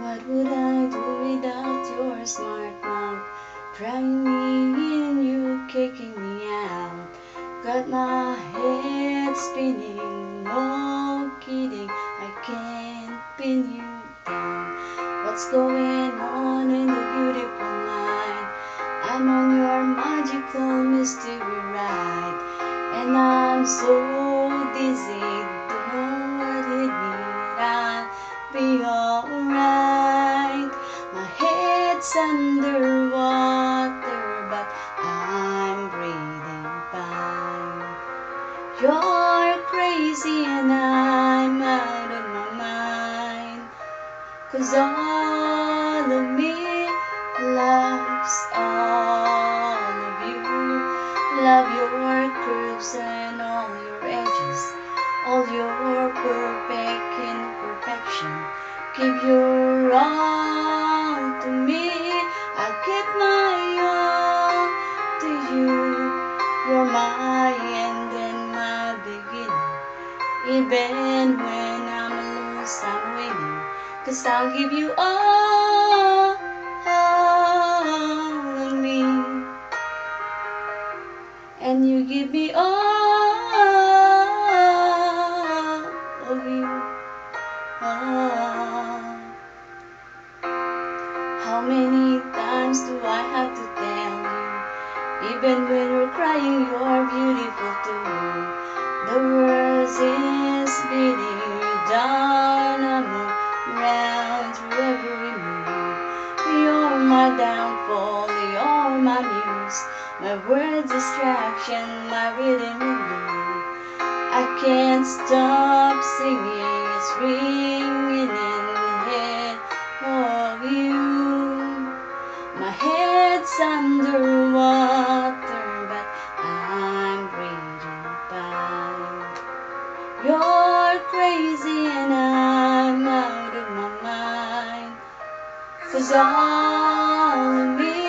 What would I do without your smart mouth? Driving me in, you kicking me out. Got my head spinning, no kidding, I can't pin you down. What's going on in the beautiful mind? I'm on your magical mystery ride, and I'm so dizzy, don't hit me, I'll be alright. My head's underwater, but I'm breathing fine. You're crazy and I'm out of my mind, 'cause all of me loves all of you. Love your curves and all your edges, all your perfect imperfection. Give your all to me, I'll give my all to you. You're my end and my beginning. Even when I'm lost, I'm winning, 'cause I'll give you all of me, and you give me all of you. How many times do I have to tell you? Even when you're crying, you're beautiful too. The world is beating you down, I'm around through every mood. You're my downfall, you're my muse, my word distraction, my rhythm and mood. I can't stop singing, it's ringing in the head of you. My head's underwater, but I'm breathing fine. You're crazy and I'm out of my mind, 'cause all of me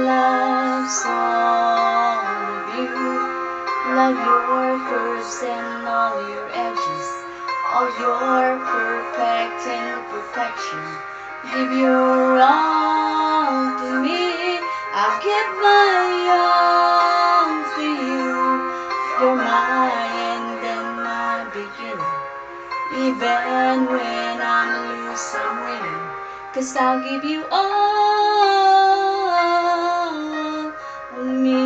loves all of you. Love your curves and all your edges, all your perfect imperfection. Give your all to me, I'll give my all to you. You're my end and my beginning. Even when I'm loose, I'm winning, 'cause I'll give you all of me,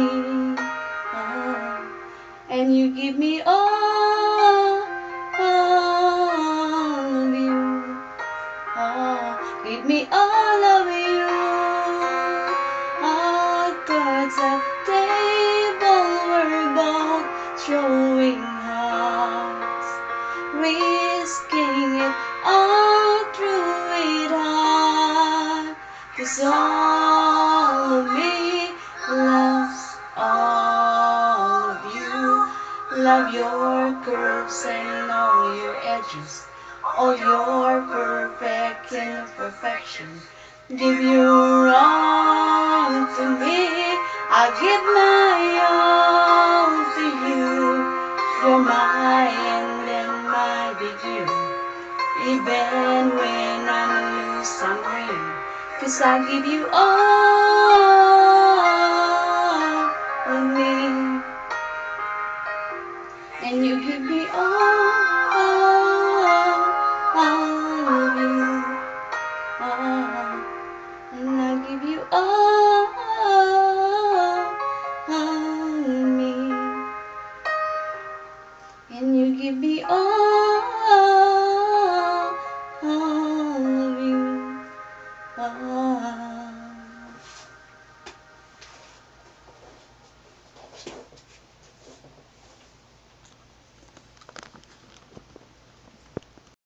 and you give me all of you. Give me all of you. Cards at table, we're both showing hearts, risking it all through it hard, 'cause all of me loves all of you. Love your curves and all your edges, all your perfect imperfection. Give your all to me, I give my all to you. You're my end and my beginning. Even when I'm loose, I'm winning, 'cause I give you all of me.